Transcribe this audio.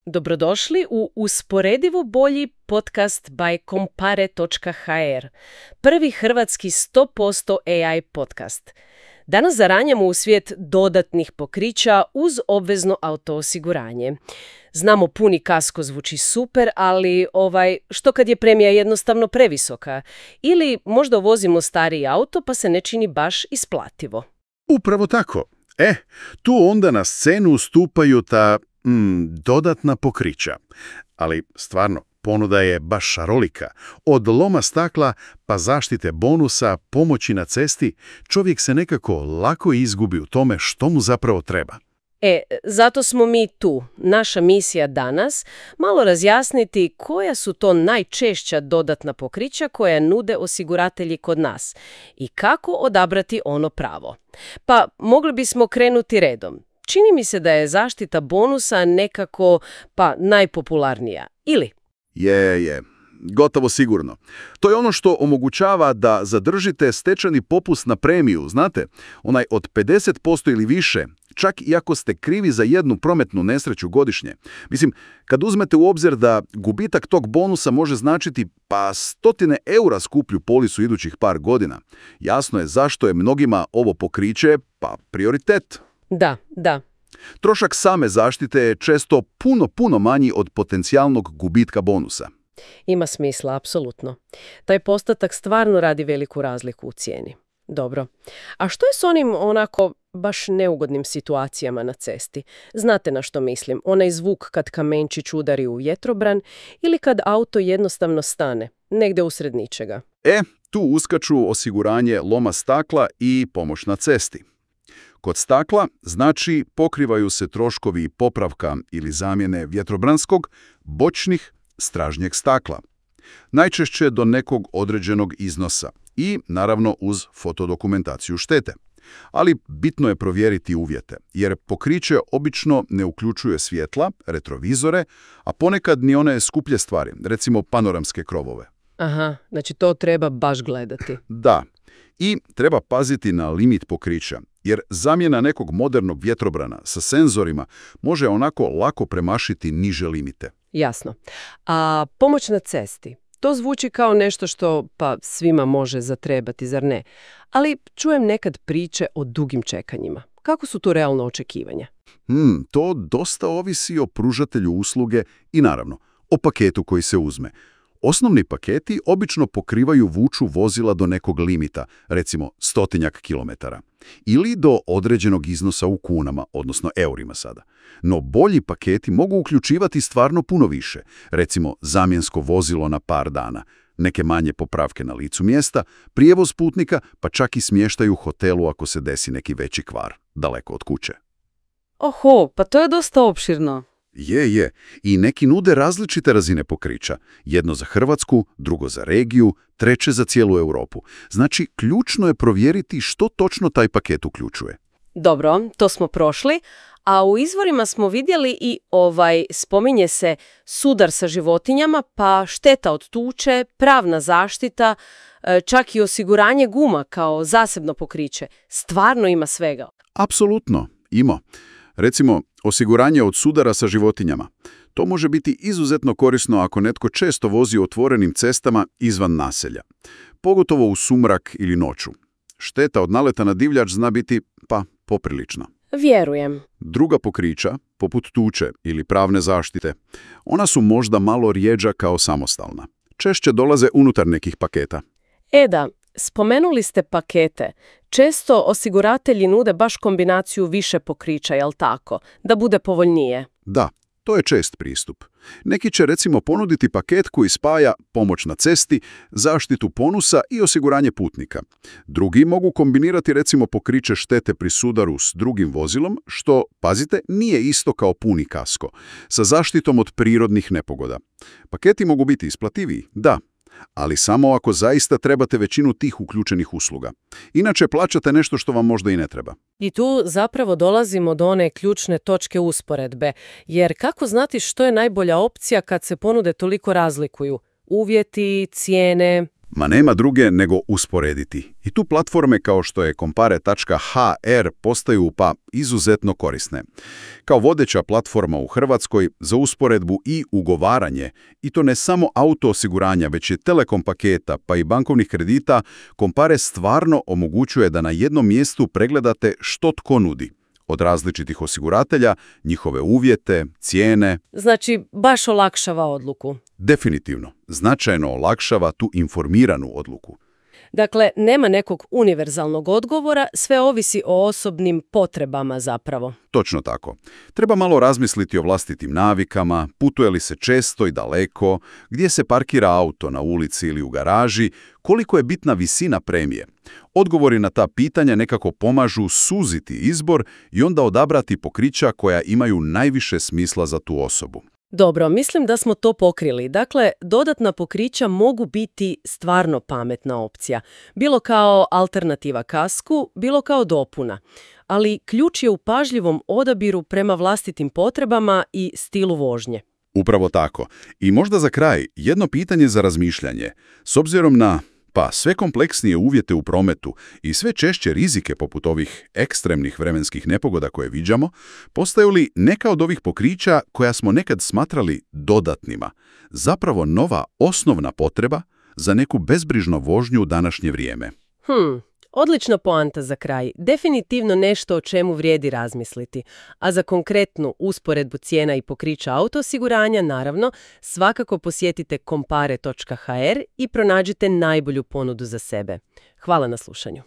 Dobrodošli u usporedivo bolji podcast by Compare.hr, prvi hrvatski 100% AI podcast. Danas zaranjamo u svijet dodatnih pokrića uz obvezno auto osiguranje. Znamo, puni kasko zvuči super, ali što kad je premija jednostavno previsoka? Ili možda vozimo stariji auto pa se ne čini baš isplativo? Upravo tako. Tu onda na scenu stupaju ta dodatna pokrića. Ali stvarno, ponuda je baš šarolika. Od loma stakla pa zaštite bonusa, pomoći na cesti, čovjek se nekako lako izgubi u tome što mu zapravo treba. Zato smo mi tu. Naša misija danas malo razjasniti koja su to najčešća dodatna pokrića koja nude osiguratelji kod nas i kako odabrati ono pravo. Pa mogli bismo krenuti redom. Čini mi se da je zaštita bonusa nekako najpopularnija. Ili? Je. Gotovo sigurno. To je ono što omogućava da zadržite stečajni popust na premiju, znate, onaj od 50% ili više, čak i ako ste krivi za jednu prometnu nesreću godišnje. Mislim, kad uzmete u obzir da gubitak tog bonusa može značiti stotine eura skuplju polisu idućih par godina, jasno je zašto je mnogima ovo pokriće prioritet. Da. Trošak same zaštite je često puno manji od potencijalnog gubitka bonusa. Ima smisla, apsolutno. Taj postotak stvarno radi veliku razliku u cijeni. Dobro. A što je s onim onako baš neugodnim situacijama na cesti? Znate na što mislim? Onaj zvuk kad kamenčić udari u vjetrobran ili kad auto jednostavno stane, negdje usred ničega. Tu uskaču osiguranje loma stakla i pomoć na cesti. Kod stakla, znači, pokrivaju se troškovi popravka ili zamjene vjetrobranskog, bočnih, stražnjeg stakla. Najčešće do nekog određenog iznosa i, naravno, uz fotodokumentaciju štete. Ali bitno je provjeriti uvjete, jer pokriće obično ne uključuje svjetla, retrovizore, a ponekad ni one skuplje stvari, recimo panoramske krovove. Aha, znači to treba baš gledati. Da. I treba paziti na limit pokrića, jer zamjena nekog modernog vjetrobrana sa senzorima može onako lako premašiti niže limite. Jasno. A pomoć na cesti? To zvuči kao nešto što svima može zatrebati, zar ne? Ali čujem nekad priče o dugim čekanjima. Kako su tu realno očekivanja? To dosta ovisi o pružatelju usluge i naravno o paketu koji se uzme. Osnovni paketi obično pokrivaju vuču vozila do nekog limita, recimo 100 kilometara, ili do određenog iznosa u kunama, odnosno eurima sada. No bolji paketi mogu uključivati stvarno puno više, recimo zamjensko vozilo na par dana, neke manje popravke na licu mjesta, prijevoz putnika, pa čak i smještaj u hotelu ako se desi neki veći kvar, daleko od kuće. Oho, pa to je dosta opširno. Je. I neki nude različite razine pokrića. Jedno za Hrvatsku, drugo za regiju, treće za cijelu Europu. Znači, ključno je provjeriti što točno taj paket uključuje. Dobro, to smo prošli. A u izvorima smo vidjeli i spominje se sudar sa životinjama, pa šteta od tuče, pravna zaštita, čak i osiguranje guma kao zasebno pokriće. Stvarno ima svega. Apsolutno, ima. Recimo, osiguranje od sudara sa životinjama. To može biti izuzetno korisno ako netko često vozi otvorenim cestama izvan naselja, pogotovo u sumrak ili noću. Šteta od naleta na divljač zna biti, poprilična. Vjerujem. Druga pokrića, poput tuče ili pravne zaštite, ona su možda malo rjeđa kao samostalna. Češće dolaze unutar nekih paketa. Da, spomenuli ste pakete. Često osiguratelji nude baš kombinaciju više pokrića, jel tako? Da bude povoljnije. Da, to je čest pristup. Neki će recimo ponuditi paket koji spaja pomoć na cesti, zaštitu bonusa i osiguranje putnika. Drugi mogu kombinirati recimo pokriće štete pri sudaru s drugim vozilom, što, pazite, nije isto kao puni kasko, sa zaštitom od prirodnih nepogoda. Paketi mogu biti isplativiji, da, ali samo ako zaista trebate većinu tih uključenih usluga. Inače plaćate nešto što vam možda i ne treba. I tu zapravo dolazimo do one ključne točke usporedbe, jer kako znati što je najbolja opcija kad se ponude toliko razlikuju? Uvjeti, cijene? Ma nema druge nego usporediti. I tu platforme kao što je Compare.hr postaju pa izuzetno korisne. Kao vodeća platforma u Hrvatskoj za usporedbu i ugovaranje, i to ne samo auto osiguranja, već i telekom paketa pa i bankovnih kredita, Compare stvarno omogućuje da na jednom mjestu pregledate što tko nudi. Od različitih osiguratelja, njihove uvjete, cijene. Znači, baš olakšava odluku. Definitivno, značajno olakšava tu informiranu odluku. Dakle, nema nekog univerzalnog odgovora, sve ovisi o osobnim potrebama zapravo. Točno tako. Treba malo razmisliti o vlastitim navikama, putuje li se često i daleko, gdje se parkira auto na ulici ili u garaži, koliko je bitna visina premije. Odgovori na ta pitanja nekako pomažu suziti izbor i onda odabrati pokrića koja imaju najviše smisla za tu osobu. Dobro, mislim da smo to pokrili. Dakle, dodatna pokrića mogu biti stvarno pametna opcija. Bilo kao alternativa kasku, bilo kao dopuna. Ali ključ je u pažljivom odabiru prema vlastitim potrebama i stilu vožnje. Upravo tako. I možda za kraj jedno pitanje za razmišljanje. S obzirom na sve kompleksnije uvjete u prometu i sve češće rizike poput ovih ekstremnih vremenskih nepogoda koje viđamo, postaju li neka od ovih pokrića koja smo nekad smatrali dodatnima, zapravo nova osnovna potreba za neku bezbrižnu vožnju u današnje vrijeme? Odlična poanta za kraj. Definitivno nešto o čemu vrijedi razmisliti. A za konkretnu usporedbu cijena i pokrića auto osiguranja, naravno, svakako posjetite compare.hr i pronađite najbolju ponudu za sebe. Hvala na slušanju.